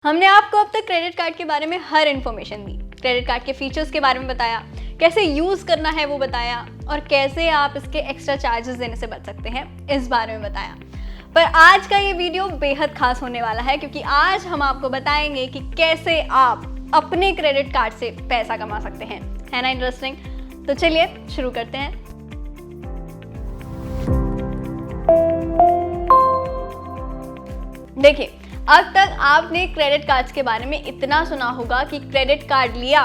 हमने आपको अब तक क्रेडिट कार्ड के बारे में हर इन्फॉर्मेशन दी, क्रेडिट कार्ड के फीचर्स के बारे में बताया, कैसे यूज़ करना है वो बताया और कैसे आप इसके एक्स्ट्रा चार्जेस देने से बच सकते हैं इस बारे में बताया। पर आज का ये वीडियो बेहद खास होने वाला है क्योंकि आज हम आपको बताएंगे कि कैसे आप अपने क्रेडिट कार्ड से पैसा कमा सकते हैं। है ना इंटरेस्टिंग? तो चलिए शुरू करते हैं। देखिए, अब तक आपने क्रेडिट कार्ड्स के बारे में इतना सुना होगा कि क्रेडिट कार्ड लिया,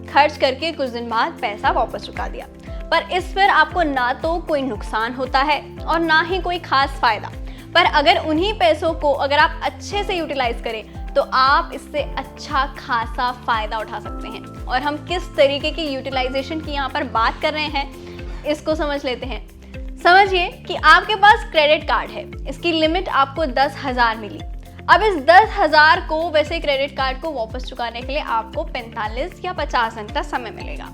खर्च करके कुछ दिन बाद पैसा वापस चुका दिया, पर इस पर आपको ना तो कोई नुकसान होता है और ना ही कोई खास फायदा। पर अगर उन्हीं पैसों को अगर आप अच्छे से यूटिलाइज करें तो आप इससे अच्छा खासा फायदा उठा सकते हैं। और हम किस तरीके की यूटिलाइजेशन की यहाँ पर बात कर रहे हैं इसको समझ लेते हैं। समझिए कि आपके पास क्रेडिट कार्ड है, इसकी लिमिट आपको 10,000 मिली। अब इस 10,000 को वैसे क्रेडिट कार्ड को वापस चुकाने के लिए आपको 45 या 50 दिन का समय मिलेगा,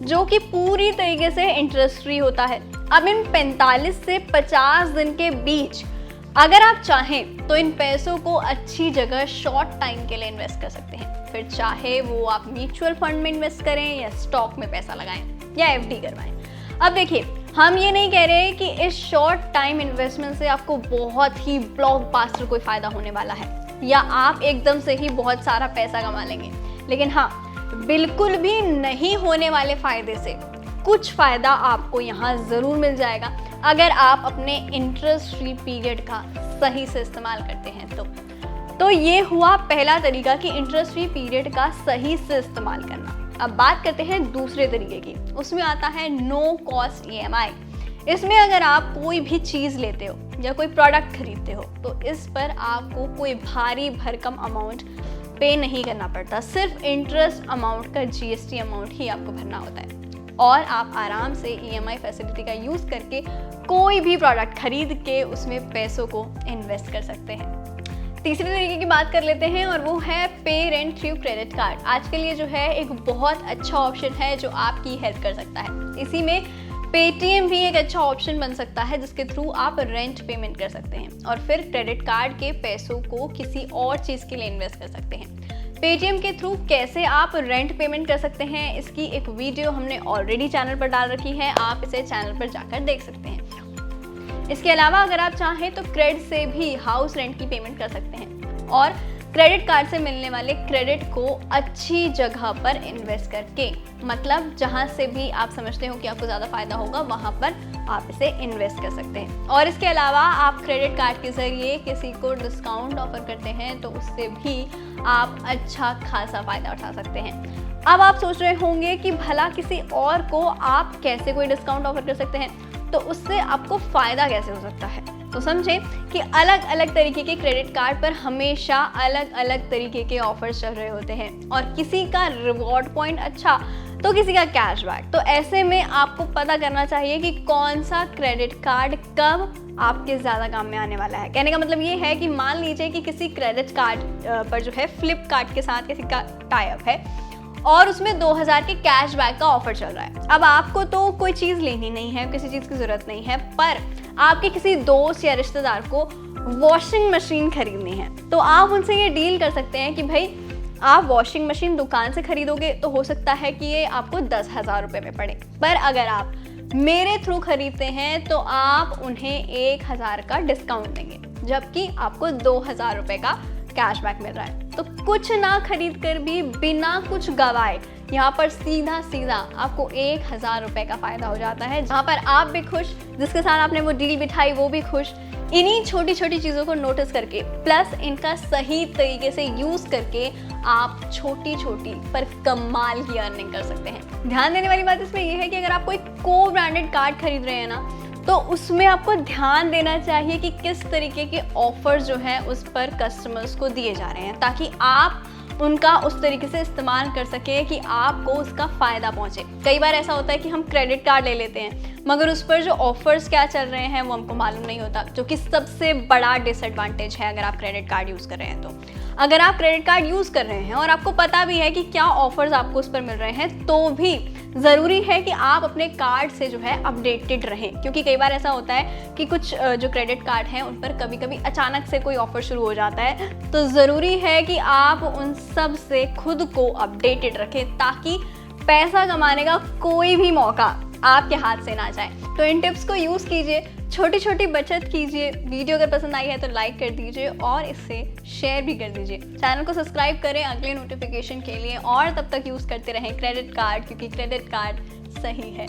जो कि पूरी तरीके से इंटरेस्ट फ्री होता है। अब इन 45 से 50 दिन के बीच अगर आप चाहें तो इन पैसों को अच्छी जगह शॉर्ट टाइम के लिए इन्वेस्ट कर सकते हैं। फिर चाहे वो आप म्यूचुअल फंड में इन्वेस्ट करें या स्टॉक में पैसा लगाएं या एफडी करवाएं। अब देखिए, हम ये नहीं कह रहे कि इस शॉर्ट टाइम इन्वेस्टमेंट से आपको बहुत ही ब्लॉकबस्टर कोई फायदा होने वाला है या आप एकदम से ही बहुत सारा पैसा कमा लेंगे, लेकिन हाँ, बिल्कुल भी नहीं होने वाले फायदे से कुछ फायदा आपको यहाँ ज़रूर मिल जाएगा अगर आप अपने इंटरेस्ट फ्री पीरियड का सही से इस्तेमाल करते हैं। तो ये हुआ पहला तरीका कि इंटरेस्ट फ्री पीरियड का सही से इस्तेमाल करना। अब बात करते हैं दूसरे तरीके की, उसमें आता है नो कॉस्ट EMI। इसमें अगर आप कोई भी चीज़ लेते हो या कोई प्रोडक्ट खरीदते हो तो इस पर आपको कोई भारी भरकम अमाउंट पे नहीं करना पड़ता, सिर्फ इंटरेस्ट अमाउंट का GST अमाउंट ही आपको भरना होता है और आप आराम से EMI फैसिलिटी का यूज़ करके कोई भी प्रोडक्ट खरीद के उसमें पैसों को इन्वेस्ट कर सकते हैं। तीसरे तरीके की बात कर लेते हैं और वो है पे रेंट थ्रू क्रेडिट कार्ड। आजकल ये जो है एक बहुत अच्छा ऑप्शन है जो आपकी हेल्प कर सकता है। इसी में पेटीएम भी एक अच्छा ऑप्शन बन सकता है जिसके थ्रू आप रेंट पेमेंट कर सकते हैं और फिर क्रेडिट कार्ड के पैसों को किसी और चीज़ के लिए इन्वेस्ट कर सकते हैं। पेटीएम के थ्रू कैसे आप रेंट पेमेंट कर सकते हैं इसकी एक वीडियो हमने ऑलरेडी चैनल पर डाल रखी है, आप इसे चैनल पर जाकर देख सकते हैं। इसके अलावा अगर आप चाहें तो क्रेडिट से भी हाउस रेंट की पेमेंट कर सकते हैं और क्रेडिट कार्ड से मिलने वाले क्रेडिट को अच्छी जगह पर इन्वेस्ट करके, मतलब जहां से भी आप समझते हो कि आपको ज़्यादा फायदा होगा वहां पर आप इसे इन्वेस्ट कर सकते हैं। और इसके अलावा आप क्रेडिट कार्ड के ज़रिए किसी को डिस्काउंट ऑफर करते हैं तो उससे भी आप अच्छा खासा फायदा उठा सकते हैं। अब आप सोच रहे होंगे कि भला किसी और को आप कैसे कोई डिस्काउंट ऑफर कर सकते हैं, तो उससे आपको फ़ायदा कैसे हो सकता है। तो समझें कि अलग अलग तरीके के क्रेडिट कार्ड पर हमेशा अलग अलग तरीके के ऑफर्स चल रहे होते हैं और किसी का रिवॉर्ड पॉइंट अच्छा तो किसी का कैशबैक। तो ऐसे में आपको पता करना चाहिए कि कौन सा क्रेडिट कार्ड कब आपके ज़्यादा काम में आने वाला है। कहने का मतलब ये है कि मान लीजिए कि किसी क्रेडिट कार्ड पर जो है फ्लिपकार्ट के साथ किसी का टाई अप है और उसमें 2000 के कैशबैक का ऑफर चल रहा है। अब आपको तो कोई चीज़ लेनी नहीं है, किसी चीज़ की ज़रूरत नहीं है, पर आपके किसी दोस्त या रिश्तेदार को वॉशिंग मशीन खरीदनी है तो आप उनसे ये डील कर सकते हैं कि भाई आप वॉशिंग मशीन दुकान से खरीदोगे तो हो सकता है कि ये आपको 10,000 रुपये में पड़े, पर अगर आप मेरे थ्रू खरीदते हैं तो आप उन्हें 1,000 का डिस्काउंट देंगे जबकि आपको 2,000 रुपये का कैशबैक मिल रहा है। तो कुछ ना खरीद कर भी बिना कुछ गवाए यहाँ पर सीधा सीधा आपको 1,000 रुपये का फायदा हो जाता है, जहाँ पर आप भी खुश, जिसके साथ आपने वो डील बिठाई वो भी खुश। इन्हीं छोटी छोटी चीज़ों को नोटिस करके प्लस इनका सही तरीके से यूज़ करके आप छोटी छोटी पर कमाल की अर्निंग कर सकते हैं। ध्यान देने वाली बात इसमें यह है कि अगर आप कोई को ब्रांडेड कार्ड खरीद रहे हैं ना तो उसमें आपको ध्यान देना चाहिए कि किस तरीके के ऑफर्स जो हैं उस पर कस्टमर्स को दिए जा रहे हैं ताकि आप उनका उस तरीके से इस्तेमाल कर सके कि आपको उसका फ़ायदा पहुंचे। कई बार ऐसा होता है कि हम क्रेडिट कार्ड ले लेते हैं मगर उस पर जो ऑफर्स क्या चल रहे हैं वो हमको मालूम नहीं होता, जो कि सबसे बड़ा डिसएडवांटेज है अगर आप क्रेडिट कार्ड यूज़ कर रहे हैं। तो अगर आप क्रेडिट कार्ड यूज़ कर रहे हैं और आपको पता भी है कि क्या ऑफर्स आपको उस पर मिल रहे हैं तो भी ज़रूरी है कि आप अपने कार्ड से जो है अपडेटेड रहें, क्योंकि कई बार ऐसा होता है कि कुछ जो क्रेडिट कार्ड हैं उन पर कभी कभी अचानक से कोई ऑफर शुरू हो जाता है। तो ज़रूरी है कि आप उन सब से खुद को अपडेटेड रखें ताकि पैसा कमाने का कोई भी मौका आपके हाथ से ना जाए। तो इन टिप्स को यूज़ कीजिए, छोटी छोटी बचत कीजिए। वीडियो अगर पसंद आई है तो लाइक कर दीजिए और इसे शेयर भी कर दीजिए। चैनल को सब्सक्राइब करें अगले नोटिफिकेशन के लिए और तब तक यूज़ करते रहें क्रेडिट कार्ड, क्योंकि क्रेडिट कार्ड सही है।